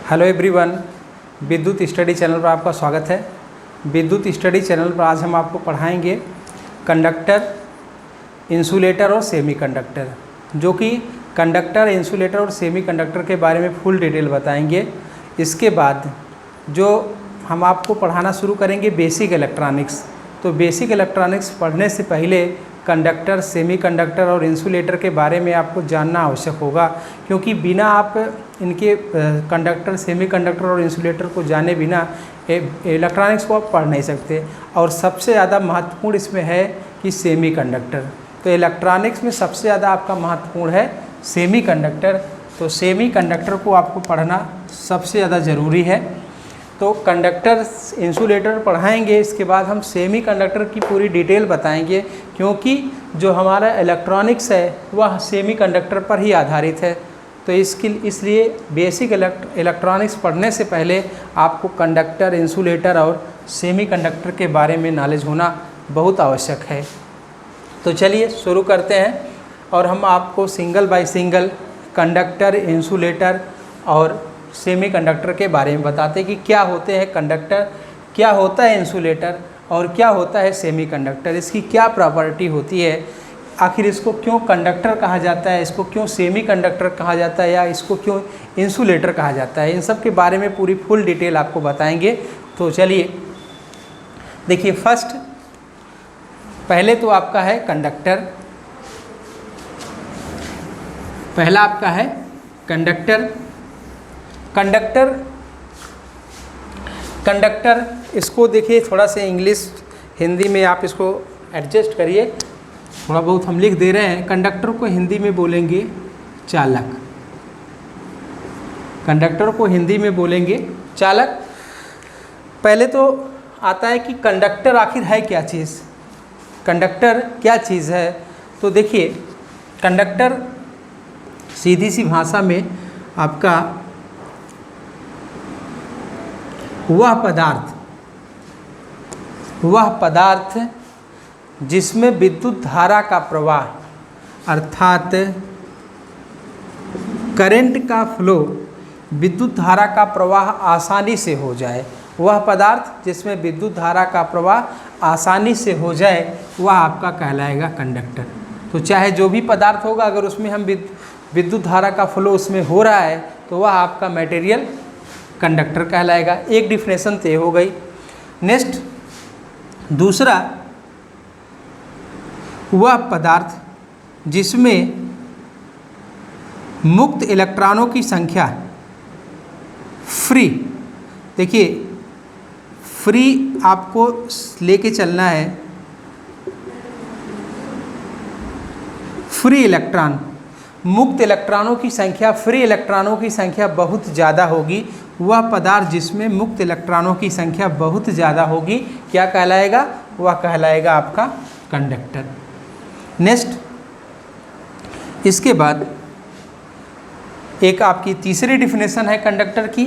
Hello everyone, विद्युत study channel पर आपका स्वागत है। विद्युत स्टडी चैनल पर आज हम आपको पढ़ाएंगे कंडक्टर, इंसुलेटर और सेमीकंडक्टर, जो कि कंडक्टर, इंसुलेटर और सेमीकंडक्टर के बारे में फुल डिटेल बताएंगे। इसके बाद जो हम आपको पढ़ाना शुरू करेंगे बेसिक इलेक्ट्रॉनिक्स। तो बेसिक इलेक्ट्रॉनिक्स पढ़ने से पहले कंडक्टर, सेमीकंडक्टर और इंसुलेटर के बारे में आपको जानना आवश्यक होगा, क्योंकि बिना आप इनके कंडक्टर, सेमीकंडक्टर और इंसुलेटर को जाने बिना इलेक्ट्रॉनिक्स को आप पढ़ नहीं सकते। और सबसे ज़्यादा महत्वपूर्ण इसमें है कि सेमीकंडक्टर। तो इलेक्ट्रॉनिक्स में सबसे ज़्यादा आपका महत्वपूर्ण है सेमीकंडक्टर। तो सेमीकंडक्टर को आपको पढ़ना सबसे ज़्यादा ज़रूरी है। तो कंडक्टर, इंसुलेटर पढ़ाएंगे, इसके बाद हम सेमीकंडक्टर की पूरी डिटेल बताएंगे, क्योंकि जो हमारा इलेक्ट्रॉनिक्स है वह सेमीकंडक्टर पर ही आधारित है। तो इसलिए बेसिक इलेक्ट्रॉनिक्स पढ़ने से पहले आपको कंडक्टर, इंसुलेटर और सेमीकंडक्टर के बारे में नॉलेज होना बहुत आवश्यक है। तो चलिए शुरू करते हैं और हम आपको single by single conductor, insulator और सेमीकंडक्टर के बारे में बताते हैं कि क्या होते हैं कंडक्टर, क्या होता है इंसुलेटर और क्या होता है सेमीकंडक्टर, इसकी क्या प्रॉपर्टी होती है, आखिर इसको क्यों कंडक्टर कहा जाता है, इसको क्यों सेमीकंडक्टर कहा जाता है या इसको क्यों इंसुलेटर कहा जाता है। इन सब के बारे में पूरी फुल डिटेल आपको बताएंगे। तो चलिए देखिए, फर्स्ट पहले तो आपका है कंडक्टर। पहला आपका है कंडक्टर। कंडक्टर इसको देखिए, थोड़ा सा इंग्लिश हिंदी में आप इसको एडजस्ट करिए, थोड़ा बहुत हम लिख दे रहे हैं। कंडक्टर को हिंदी में बोलेंगे चालक। कंडक्टर को हिंदी में बोलेंगे चालक। पहले तो आता है कि कंडक्टर आखिर है क्या चीज़, कंडक्टर क्या चीज़ है। तो देखिए, कंडक्टर सीधी सी भाषा में आपका वह पदार्थ जिसमें विद्युत धारा का प्रवाह अर्थात करंट का फ्लो, विद्युत धारा का प्रवाह आसानी से हो जाए। वह पदार्थ जिसमें विद्युत धारा का प्रवाह आसानी से हो जाए वह आपका कहलाएगा कंडक्टर। तो चाहे जो भी पदार्थ होगा, अगर उसमें हम विद्युत धारा का फ्लो उसमें हो रहा है तो वह आपका मटेरियल कंडक्टर कहलाएगा। एक डिफिनेशन तय हो गई। नेक्स्ट, दूसरा, वह पदार्थ जिसमें मुक्त इलेक्ट्रॉनों की संख्या फ्री, देखिए फ्री आपको लेके चलना है, फ्री इलेक्ट्रॉन, मुक्त इलेक्ट्रॉनों की संख्या, फ्री इलेक्ट्रॉनों की संख्या बहुत ज़्यादा होगी। वह पदार्थ जिसमें मुक्त इलेक्ट्रॉनों की संख्या बहुत ज़्यादा होगी क्या कहलाएगा, वह कहलाएगा आपका कंडक्टर। नेक्स्ट, इसके बाद एक आपकी तीसरी डिफिनेशन है कंडक्टर की।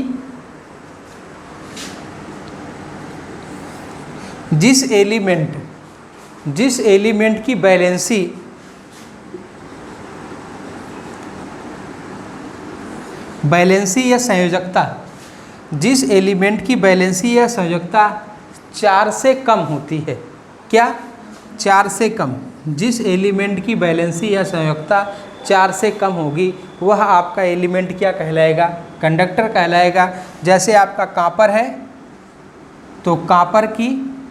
जिस एलिमेंट की बैलेंसी या संयोजकता, जिस एलिमेंट की बैलेंसी या संयोजकता 4 से कम होती है, क्या 4 से कम, जिस एलिमेंट की बैलेंसी या संयोजकता 4 से कम होगी वह आपका एलिमेंट क्या कहलाएगा, कंडक्टर कहलाएगा। जैसे आपका कॉपर है तो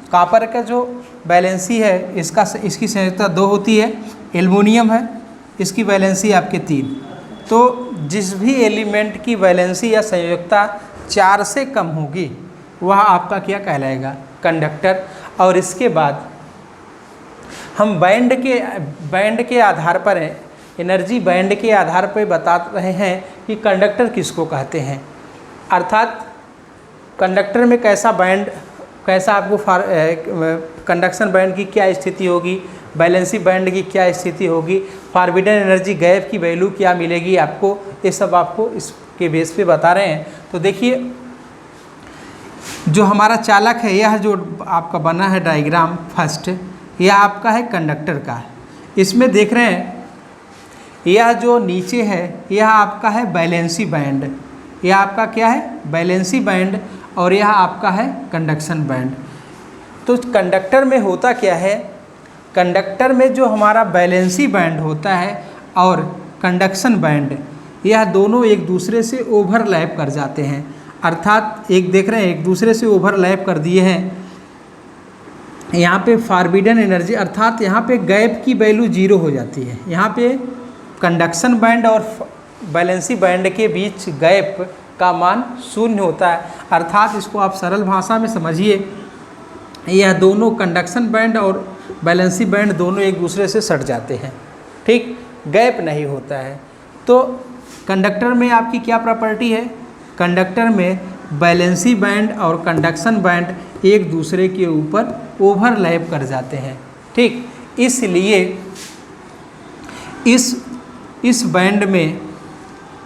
कॉपर का जो बैलेंसी है इसकी संयोजकता 2 होती है। एल्युमिनियम है, इसकी बैलेंसी आपके 3। तो जिस भी एलिमेंट की बैलेंसी या संयोजकता 4 से कम होगी वह आपका क्या कहलाएगा, कंडक्टर। और इसके बाद हम बैंड के आधार पर, एनर्जी बैंड के आधार पर बता रहे हैं कि कंडक्टर किसको कहते हैं। अर्थात कंडक्टर में कैसा आपको कंडक्शन बैंड की क्या स्थिति होगी, बैलेंसी बैंड की क्या स्थिति होगी, फॉरबिडन एनर्जी गैप की वैल्यू क्या मिलेगी आपको, ये सब आपको इसके बेस पे बता रहे हैं। तो देखिए, जो हमारा चालक है, यह जो आपका बना है डायग्राम फर्स्ट, यह आपका है कंडक्टर का। इसमें देख रहे हैं यह जो नीचे है यह आपका है बैलेंसी बैंड, यह आपका क्या है, वैलेंसी बैंड, और यह आपका है कंडक्शन बैंड। तो कंडक्टर में होता क्या है, कंडक्टर में जो हमारा वैलेंसी बैंड होता है और कंडक्शन बैंड, यह दोनों एक दूसरे से ओवरलैप कर जाते हैं। अर्थात एक देख रहे हैं एक दूसरे से ओवरलैप कर दिए हैं। यहाँ पे फॉरबिडन एनर्जी, अर्थात यहाँ पे गैप की वैल्यू 0 हो जाती है। यहाँ पे कंडक्शन बैंड और वैलेंसी बैंड के बीच गैप का मान 0 होता है। अर्थात इसको आप सरल भाषा में समझिए, यह दोनों कंडक्शन बैंड और वैलेंसी बैंड दोनों एक दूसरे से सट जाते हैं, ठीक, गैप नहीं होता है। तो कंडक्टर में आपकी क्या प्रॉपर्टी है, कंडक्टर में वैलेंसी बैंड और कंडक्शन बैंड एक दूसरे के ऊपर ओवरलैप कर जाते हैं, ठीक। इसलिए इस बैंड में,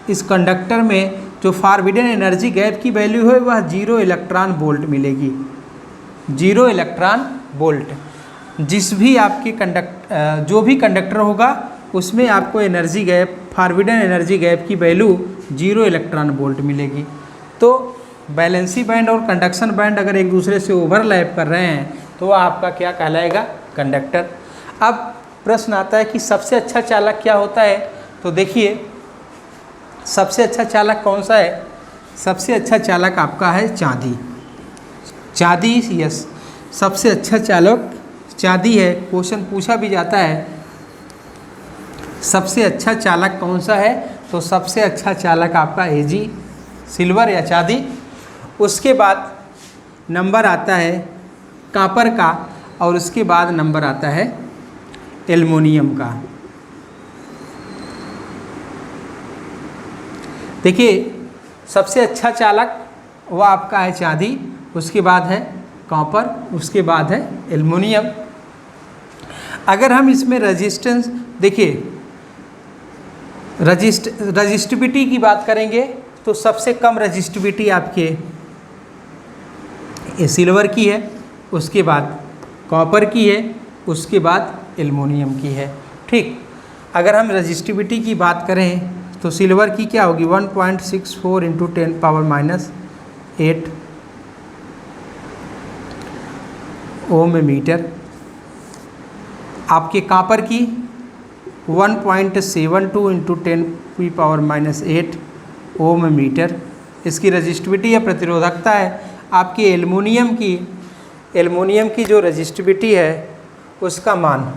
इस कंडक्टर में जो फॉरबिडन एनर्जी गैप की वैल्यू है वह 0 इलेक्ट्रॉन वोल्ट मिलेगी, 0 इलेक्ट्रॉन वोल्ट। जिस भी आपके जो भी कंडक्टर होगा उसमें आपको energy gap, forbidden energy gap की वैल्यू 0 इलेक्ट्रॉन वोल्ट मिलेगी। तो वैलेंसी बैंड और कंडक्शन बैंड अगर एक दूसरे से ओवरलैप कर रहे हैं तो वह आपका क्या कहलाएगा, कंडक्टर। अब प्रश्न आता है कि सबसे अच्छा चालक क्या होता है, तो देखिए सबसे अच्छा चालक कौन सा है, सबसे अच्छा चालक आपका है चांदी। चांदी, यस, सबसे अच्छा चालक चांदी है। क्वेश्चन पूछा भी जाता है सबसे अच्छा चालक कौन सा है, तो सबसे अच्छा चालक आपका Ag, सिल्वर या चांदी। उसके बाद नंबर आता है कॉपर का, और उसके बाद नंबर आता है एल्युमिनियम का। देखिए सबसे अच्छा चालक वह आपका है चांदी, उसके बाद है कॉपर, उसके बाद है एल्युमिनियम। अगर हम इसमें रेजिस्टेंस देखिए, रजिस्टिविटी की बात करेंगे तो सबसे कम रजिस्टिविटी आपके सिल्वर की है, उसके बाद कॉपर की है, उसके बाद एल्युमिनियम की है, ठीक। अगर हम रजिस्टिविटी की बात करें तो सिल्वर की क्या होगी 1.64 × 10⁻⁸ ओम मीटर। आपके कॉपर की 1.72 × 10⁻⁸ ओम मीटर इसकी रजिस्टिविटी या प्रतिरोधकता है। आपकी एल्युमिनियम की जो रजिस्टिविटी है उसका मान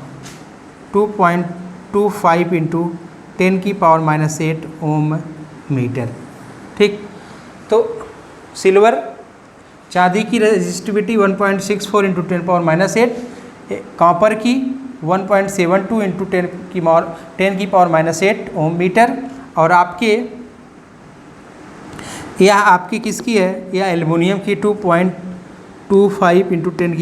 2.25 × 10⁻⁸ ओम मीटर, ठीक। तो सिल्वर, चांदी की रजिस्टिविटी 1.64 × 10⁻⁸, कॉपर की 1.72 × 10⁻⁸ ओम मीटर, और आपके यह आपकी किसकी है, यह एल्युमिनियम की 2.25 ×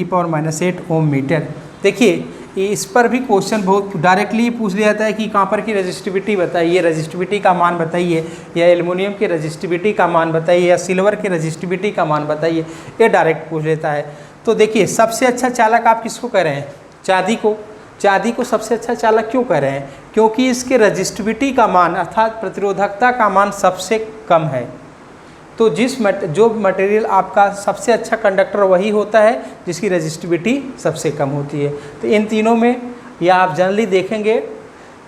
10⁻⁸ ओम मीटर। देखिए इस पर भी क्वेश्चन बहुत डायरेक्टली पूछ लिया जाता है कि कॉपर की रजिस्टिविटी बताइए, रजिस्टिविटी का मान बताइए, या एल्युमिनियम की रजिस्टिविटी का मान बताइए, या सिल्वर की रजिस्टिविटी का मान बताइए, ये डायरेक्ट पूछ लेता है। तो देखिए सबसे अच्छा चालक आप किसको कह रहे हैं, चांदी को। चांदी को सबसे अच्छा चालक क्यों कह रहे हैं, क्योंकि इसके रजिस्टिविटी का मान अर्थात प्रतिरोधकता का मान सबसे कम है। तो जो मटेरियल आपका सबसे अच्छा कंडक्टर वही होता है जिसकी रजिस्टिविटी सबसे कम होती है। तो इन तीनों में या आप जनरली देखेंगे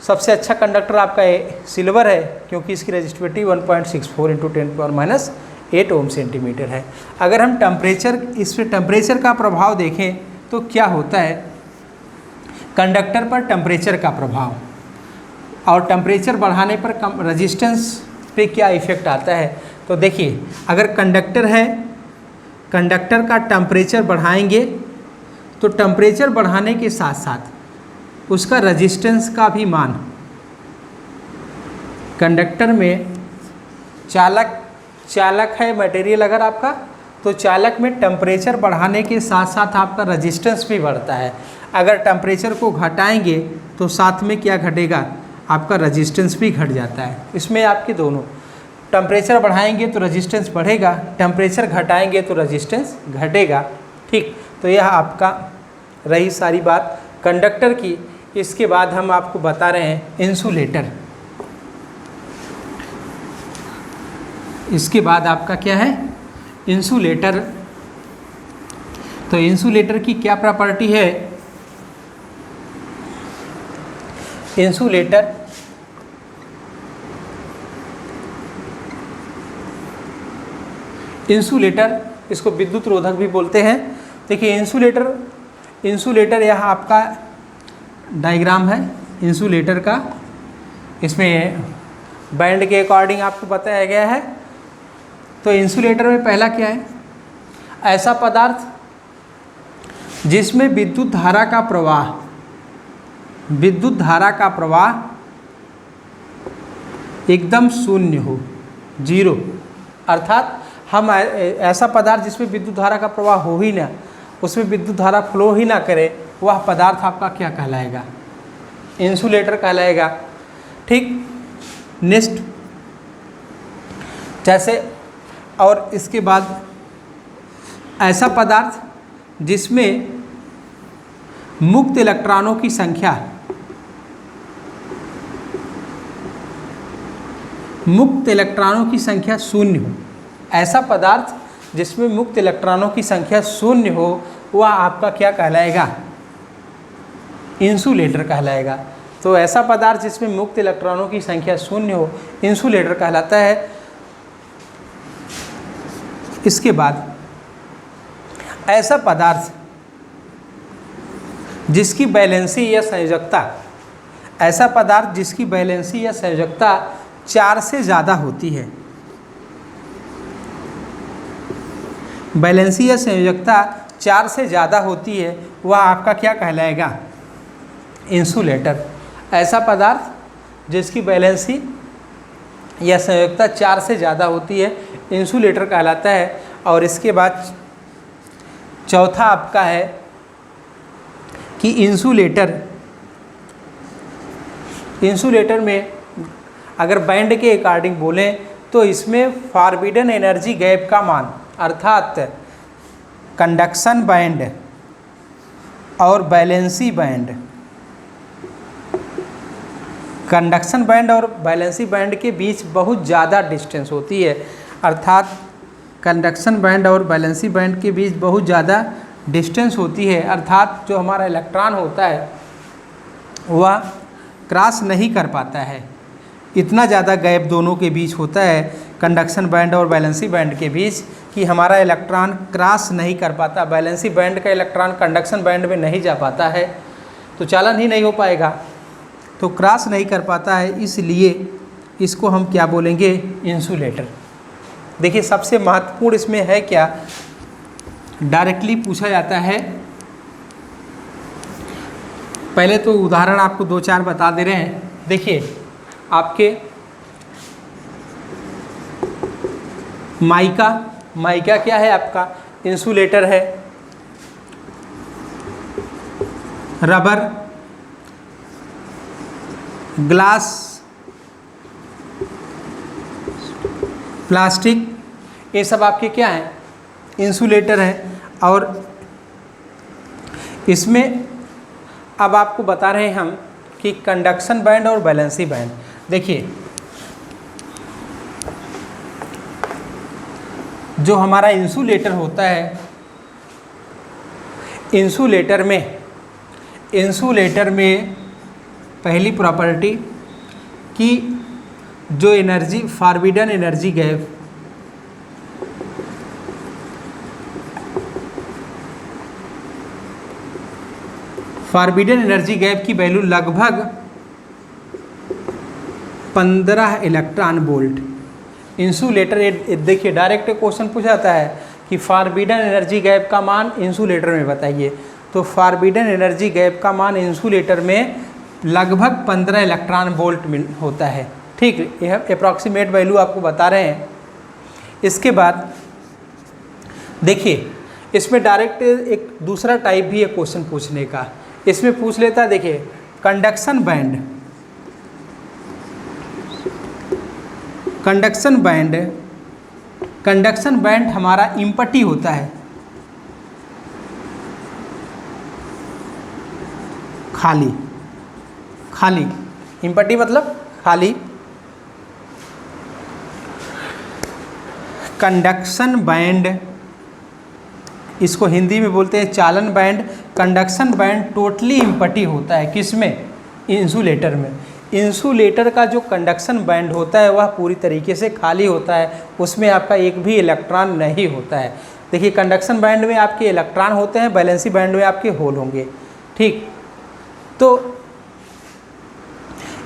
सबसे अच्छा कंडक्टर आपका सिल्वर है, क्योंकि इसकी रजिस्टिविटी 1.64 × 10⁻⁸ ओम सेंटीमीटर है। अगर हम इस पर टेम्परेचर का प्रभाव देखें तो क्या होता है, कंडक्टर पर टेम्परेचर का प्रभाव, और टेम्परेचर बढ़ाने पर रेजिस्टेंस पे क्या इफ़ेक्ट आता है। तो देखिए अगर कंडक्टर है, कंडक्टर का टेम्परेचर बढ़ाएंगे तो टेम्परेचर बढ़ाने के साथ साथ उसका रेजिस्टेंस का भी मान, कंडक्टर में चालक है मटेरियल अगर आपका, तो चालक में टेम्परेचर बढ़ाने के साथ साथ आपका रेजिस्टेंस भी बढ़ता है। अगर टेम्परेचर को घटाएंगे तो साथ में क्या घटेगा, आपका रेजिस्टेंस भी घट जाता है। इसमें आपके दोनों, टेम्परेचर बढ़ाएंगे तो रेजिस्टेंस बढ़ेगा, टेम्परेचर घटाएंगे तो रेजिस्टेंस घटेगा, ठीक। तो यह आपका रही सारी बात कंडक्टर की। इसके बाद हम आपको बता रहे हैं इंसुलेटर। इसके बाद आपका क्या है, इंसुलेटर। तो इंसुलेटर की क्या प्रॉपर्टी है, इंसुलेटर इसको विद्युत रोधक भी बोलते हैं। देखिए इंसुलेटर यहाँ आपका डायग्राम है इंसुलेटर का, इसमें बैंड के अकॉर्डिंग आपको बताया गया है। तो इंसुलेटर में पहला क्या है, ऐसा पदार्थ जिसमें विद्युत धारा का प्रवाह एकदम शून्य हो, जीरो। अर्थात हम ऐसा पदार्थ जिसमें विद्युत धारा का प्रवाह हो ही ना, उसमें विद्युत धारा फ्लो ही ना करे, वह पदार्थ आपका क्या कहलाएगा, इंसुलेटर कहलाएगा। ठीक, नेक्स्ट जैसे, और इसके बाद ऐसा पदार्थ जिसमें मुक्त इलेक्ट्रॉनों की संख्या शून्य हो, ऐसा पदार्थ जिसमें मुक्त इलेक्ट्रॉनों की संख्या शून्य हो, वह आपका क्या कहलाएगा, इंसुलेटर कहलाएगा। तो ऐसा पदार्थ जिसमें मुक्त इलेक्ट्रॉनों की संख्या शून्य हो, इंसुलेटर कहलाता है। इसके बाद ऐसा पदार्थ जिसकी वैलेंसी या संयोजकता, ऐसा पदार्थ जिसकी वैलेंसी या संयोजकता 4 से ज़्यादा होती है, वैलेंसी या संयोजकता 4 से ज़्यादा होती है, वह आपका क्या कहलाएगा, इंसुलेटर। ऐसा पदार्थ जिसकी वैलेंसी या संयोजकता 4 से ज़्यादा होती है, इंसुलेटर कहलाता है। और इसके बाद चौथा आपका है कि इंसुलेटर में अगर बैंड के अकॉर्डिंग बोलें तो इसमें फॉरबिडन एनर्जी गैप का मान, अर्थात कंडक्शन बैंड और बैलेंसी बैंड, कंडक्शन बैंड और बैलेंसी बैंड के बीच बहुत ज़्यादा डिस्टेंस होती है। अर्थात कंडक्शन बैंड और बैलेंसी बैंड के बीच बहुत ज़्यादा डिस्टेंस होती है, अर्थात जो हमारा इलेक्ट्रॉन होता है वह क्रॉस नहीं कर पाता है। इतना ज़्यादा गैप दोनों के बीच होता है, कंडक्शन बैंड और बैलेंसी बैंड के बीच, कि हमारा इलेक्ट्रॉन क्रॉस नहीं कर पाता। बैलेंसी बैंड का इलेक्ट्रॉन कंडक्शन बैंड में नहीं जा पाता है, तो चालन ही नहीं हो पाएगा, तो क्रॉस नहीं कर पाता है, इसलिए इसको हम क्या बोलेंगे, इंसुलेटर। देखिए सबसे महत्वपूर्ण इसमें है क्या, डायरेक्टली पूछा जाता है। पहले तो उदाहरण आपको 2-4 बता दे रहे हैं। देखिए आपके माइका क्या है, आपका इंसुलेटर है। रबर, ग्लास, प्लास्टिक, ये सब आपके क्या हैं, इंसुलेटर है। और इसमें अब आपको बता रहे हैं हम कि कंडक्शन बैंड और बैलेंसी बैंड। देखिए जो हमारा इंसुलेटर होता है, इंसुलेटर में पहली प्रॉपर्टी कि जो energy forbidden energy gap, forbidden energy gap की वैल्यू लगभग 15 इलेक्ट्रॉन वोल्ट। इंसुलेटर, देखिए डायरेक्ट क्वेश्चन पूछा जाता है कि फॉरबिडन एनर्जी गैप का मान इंसुलेटर में बताइए, तो फॉरबिडन एनर्जी गैप का मान इंसुलेटर में लगभग 15 इलेक्ट्रॉन वोल्ट होता है। ठीक, यह अप्रॉक्सीमेट वैल्यू आपको बता रहे हैं। इसके बाद देखिए इसमें डायरेक्ट एक दूसरा टाइप भी है क्वेश्चन पूछने का, इसमें पूछ लेता है। देखिए कंडक्शन बैंड हमारा इम्पटी होता है, खाली इम्पटी मतलब खाली। कंडक्शन बैंड, इसको हिंदी में बोलते हैं चालन band. Conduction band totally empty होता है, किसमें? इंसुलेटर में। इंसुलेटर का जो कंडक्शन बैंड होता है वह पूरी तरीके से खाली होता है, उसमें आपका एक भी इलेक्ट्रॉन नहीं होता है। देखिए कंडक्शन बैंड में आपके इलेक्ट्रॉन होते हैं, वैलेंसी बैंड में आपके होल होंगे। ठीक, तो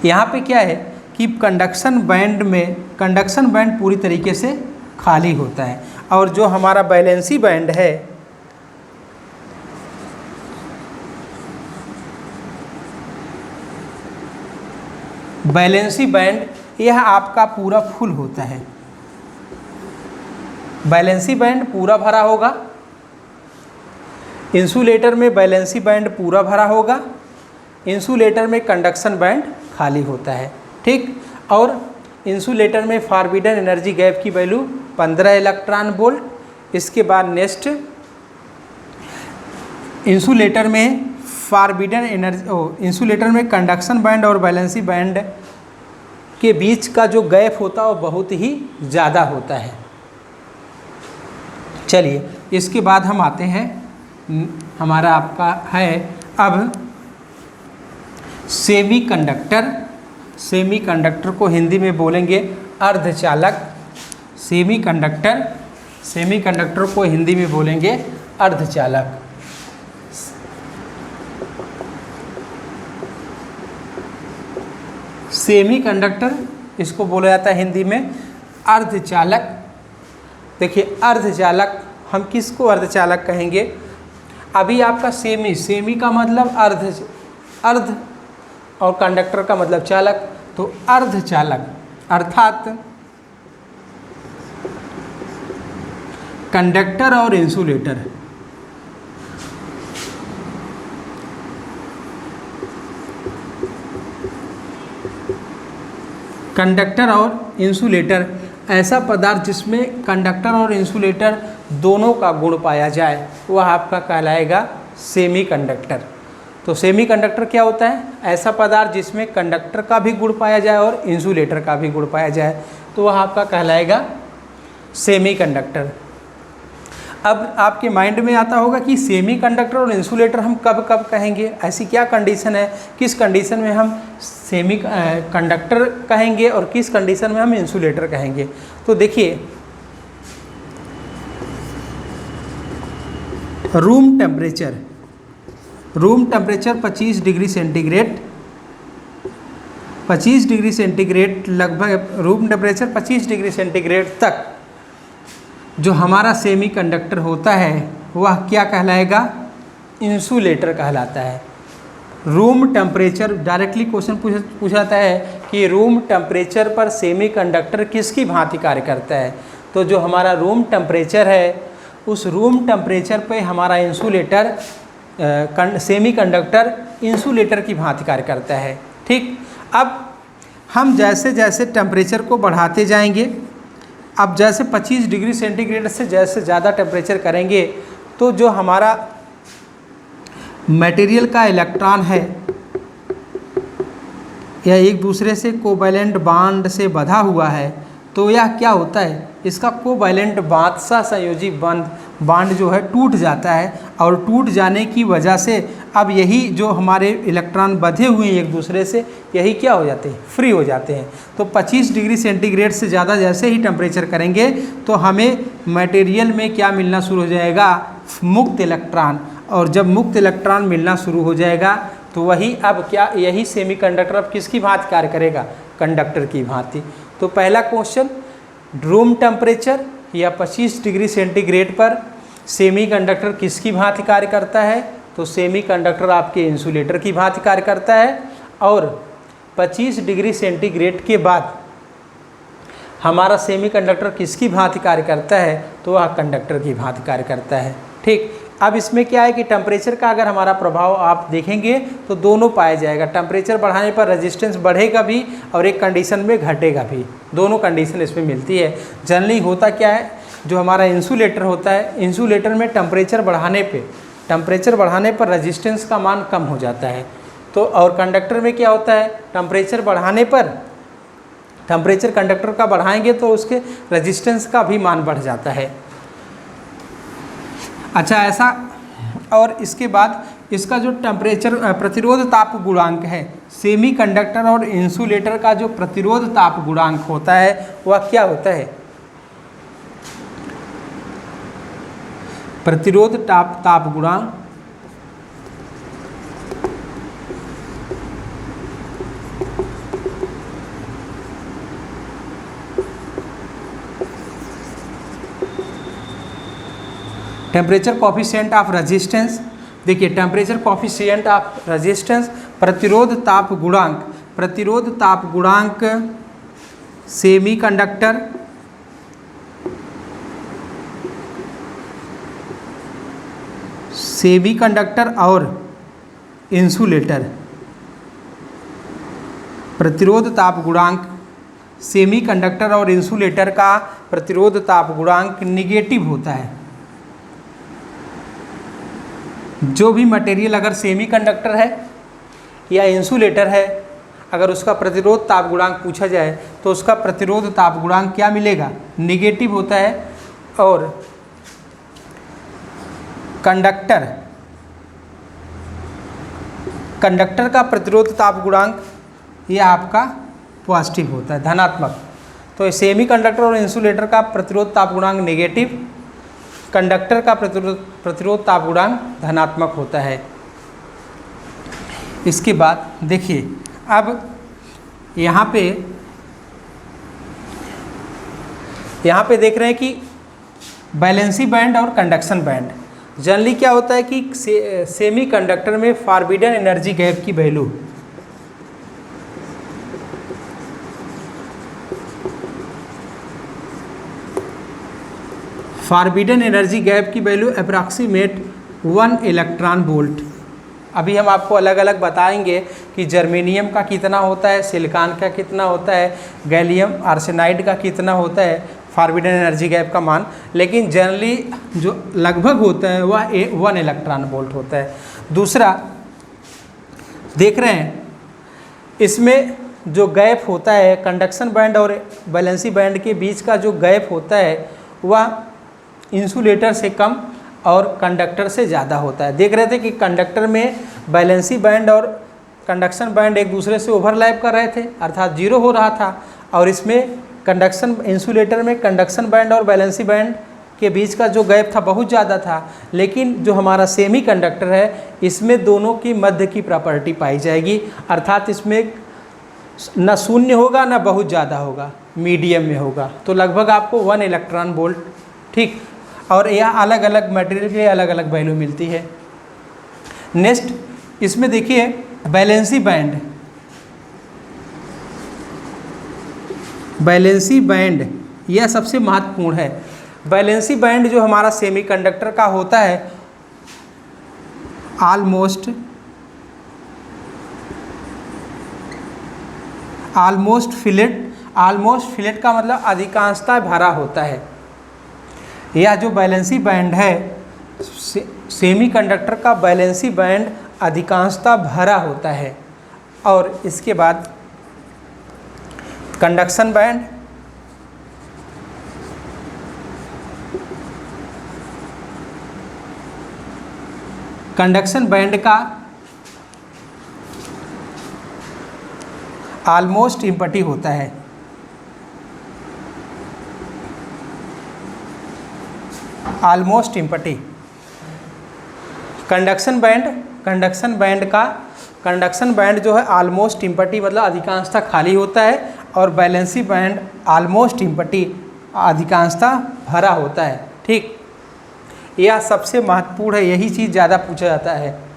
यहाँ पे क्या है कि कंडक्शन बैंड में, कंडक्शन बैंड पूरी तरीके से खाली होता है, और जो हमारा वैलेंसी बैंड है, वैलेंसी बैंड यह आपका पूरा फुल होता है। वैलेंसी बैंड पूरा भरा होगा, इंसुलेटर में वैलेंसी बैंड पूरा भरा होगा, इंसुलेटर में कंडक्शन बैंड खाली होता है। ठीक, और इंसुलेटर में फॉरबिडन एनर्जी गैप की वैल्यू 15 इलेक्ट्रॉन वोल्ट। इसके बाद नेक्स्ट, इंसुलेटर में फॉरबिडन एनर्जी, इंसुलेटर में कंडक्शन बैंड और वैलेंसी बैंड के बीच का जो गैप होता है वो बहुत ही ज़्यादा होता है। चलिए इसके बाद हम आते हैं, हमारा आपका है अब सेमी कंडक्टर। सेमी कंडक्टर को हिंदी में बोलेंगे अर्धचालक। सेमी कंडक्टर, सेमी कंडक्टर को हिंदी में बोलेंगे अर्धचालक। सेमी कंडक्टर इसको बोला जाता है हिंदी में अर्धचालक। देखिए अर्धचालक, हम किसको अर्धचालक कहेंगे? अभी आपका सेमी, सेमी का मतलब अर्ध और कंडक्टर का मतलब चालक, तो अर्धचालक अर्थात कंडक्टर और इंसुलेटर, कंडक्टर और इंसुलेटर ऐसा पदार्थ जिसमें कंडक्टर और इंसुलेटर दोनों का गुण पाया जाए वह आपका कहलाएगा सेमी कंडक्टर। तो सेमी कंडक्टर क्या होता है? ऐसा पदार्थ जिसमें कंडक्टर का भी गुण पाया जाए और इंसुलेटर का भी गुण पाया जाए, तो वह आपका कहलाएगा सेमी कंडक्टर। अब आपके माइंड में आता होगा कि सेमी कंडक्टर और इंसुलेटर हम कब कब कहेंगे, ऐसी क्या कंडीशन है, किस कंडीशन में हम सेमी कंडक्टर कहेंगे और किस कंडीशन में हम इंसुलेटर कहेंगे? तो देखिए room temperature, room temperature 25 degree centigrade, 25 degree centigrade लगभग, रूम टेम्परेचर 25 डिग्री सेंटीग्रेड तक जो हमारा सेमी कंडक्टर होता है वह क्या कहलाएगा? इंसुलेटर कहलाता है। रूम टेम्परेचर, डायरेक्टली क्वेश्चन पूछाता है कि रूम टेम्परेचर पर सेमी कंडक्टर किसकी भांति कार्य करता है? तो जो हमारा रूम टेम्परेचर है उस रूम टेम्परेचर पे हमारा इंसुलेटर, सेमी कंडक्टर इंसुलेटर की भांति कार्य करता है। ठीक, अब हम जैसे जैसे टेम्परेचर को बढ़ाते जाएंगे, अब जैसे 25 डिग्री सेंटीग्रेड से जैसे ज़्यादा टेम्परेचर करेंगे तो जो हमारा मटेरियल का इलेक्ट्रॉन है यह एक दूसरे से कोवैलेंट बॉन्ड से बंधा हुआ है, तो यह क्या होता है? इसका कोवैलेंट बादशाह संयोजी बॉन्ड जो है टूट जाता है, और टूट जाने की वजह से अब यही जो हमारे इलेक्ट्रॉन बंधे हुए हैं एक दूसरे से, यही क्या हो जाते हैं? फ्री हो जाते हैं। तो 25 डिग्री सेंटीग्रेड से ज़्यादा जैसे ही टेम्परेचर करेंगे तो हमें मटेरियल में क्या मिलना शुरू हो जाएगा? मुक्त इलेक्ट्रॉन। और जब मुक्त इलेक्ट्रॉन मिलना शुरू हो जाएगा तो वही अब क्या, यही सेमी कंडक्टर अब किसकी भांति कार्य करेगा? कंडक्टर की भांति। तो पहला क्वेश्चन, रूम टेम्परेचर या 25 डिग्री सेंटीग्रेड पर सेमी कंडक्टर किसकी भांति कार्य करता है? तो सेमी कंडक्टर आपके इंसुलेटर की भांति कार्य करता है। और 25 डिग्री सेंटीग्रेड के बाद हमारा सेमी कंडक्टर किसकी भांति कार्य करता है? तो वह कंडक्टर की भांति कार्य करता है। ठीक, अब इसमें क्या है कि टेम्परेचर का अगर हमारा प्रभाव आप देखेंगे तो दोनों पाया जाएगा। टेम्परेचर बढ़ाने पर रेजिस्टेंस बढ़ेगा भी और एक कंडीशन में घटेगा भी, दोनों कंडीशन इसमें मिलती है। जनरली होता क्या है, जो हमारा इंसुलेटर होता है, इंसुलेटर में टेम्परेचर बढ़ाने पर रेजिस्टेंस का मान कम हो जाता है। तो और कंडक्टर में क्या होता है? टेम्परेचर बढ़ाने पर टेम्परेचर कंडक्टर का बढ़ाएंगे तो उसके रेजिस्टेंस का भी मान बढ़ जाता है। अच्छा, ऐसा और इसके बाद इसका जो टेम्परेचर प्रतिरोध ताप गुणांक है, सेमी कंडक्टर और इंसुलेटर का जो प्रतिरोध ताप गुणांक होता है वह क्या होता है? प्रतिरोध ताप गुणांक टेम्परेचर कॉफिशिएंट ऑफ रेजिस्टेंस। देखिए, टेम्परेचर कॉफिशिएंट ऑफ रेजिस्टेंस, प्रतिरोध ताप गुणांक सेमी कंडक्टर और इंसुलेटर। प्रतिरोध ताप गुणांक सेमी कंडक्टर और इंसुलेटर का प्रतिरोध ताप गुणांक निगेटिव होता है। जो भी मटेरियल अगर सेमी कंडक्टर है या इंसुलेटर है, अगर उसका प्रतिरोध ताप गुणांक पूछा जाए तो उसका प्रतिरोध ताप गुणांक क्या मिलेगा? निगेटिव होता है। और कंडक्टर का प्रतिरोध ताप गुणांक ये आपका पॉजिटिव होता है, धनात्मक। तो सेमी कंडक्टर और इंसुलेटर का प्रतिरोध ताप गुणांक नेगेटिव, कंडक्टर का प्रतिरोध ताप गुणांक धनात्मक होता है। इसके बाद देखिए, अब यहाँ पे देख रहे हैं कि बैलेंसी बैंड और कंडक्शन बैंड। जनरली क्या होता है कि सेमी कंडक्टर में फॉरबिडन एनर्जी गैप की वैल्यू अप्रॉक्सीमेट 1 इलेक्ट्रॉन वोल्ट। अभी हम आपको अलग अलग बताएंगे कि जर्मेनियम का कितना होता है, सिलिकॉन का कितना होता है, गैलियम आर्सेनाइड का कितना होता है फॉरबिडन एनर्जी गैप का मान, लेकिन जनरली जो लगभग होता है वह 1 इलेक्ट्रॉन वोल्ट होता है। दूसरा देख रहे हैं, इसमें जो गैप होता है कंडक्शन बैंड और बैलेंसी बैंड के बीच का जो गैप होता है वह इंसुलेटर से कम और कंडक्टर से ज़्यादा होता है। देख रहे थे कि कंडक्टर में बैलेंसी बैंड और कंडक्शन बैंड एक दूसरे से ओवरलैप कर रहे थे, अर्थात जीरो हो रहा था, और इसमें इंसुलेटर में कंडक्शन बैंड और बैलेंसी बैंड के बीच का जो गैप था बहुत ज़्यादा था। लेकिन जो हमारा सेमी कंडक्टर है इसमें दोनों की मध्य की प्रॉपर्टी पाई जाएगी, अर्थात इसमें न शून्य होगा न बहुत ज़्यादा होगा, मीडियम में होगा। तो लगभग आपको 1 इलेक्ट्रॉन वोल्ट, ठीक। और यह अलग अलग मटेरियल के अलग अलग वैल्यू मिलती है। नेक्स्ट इसमें देखिए बैलेंसी बैंड यह सबसे महत्वपूर्ण है। बैलेंसी बैंड जो हमारा सेमीकंडक्टर का होता है ऑलमोस्ट फिलेट का मतलब अधिकांशतः भरा होता है। यह जो बैलेंसी बैंड है सेमीकंडक्टर का बैलेंसी बैंड अधिकांशतः भरा होता है। और इसके बाद कंडक्शन बैंड का ऑलमोस्ट इम्पटी होता है। ऑलमोस्ट इम्पटी कंडक्शन बैंड जो है ऑलमोस्ट इम्पटी मतलब अधिकांशतः खाली होता है, और बैलेंसी बैंड ऑलमोस्ट इम्पटी अधिकांशतः भरा होता है। ठीक, यह सबसे महत्वपूर्ण है, यही चीज़ ज़्यादा पूछा जाता है।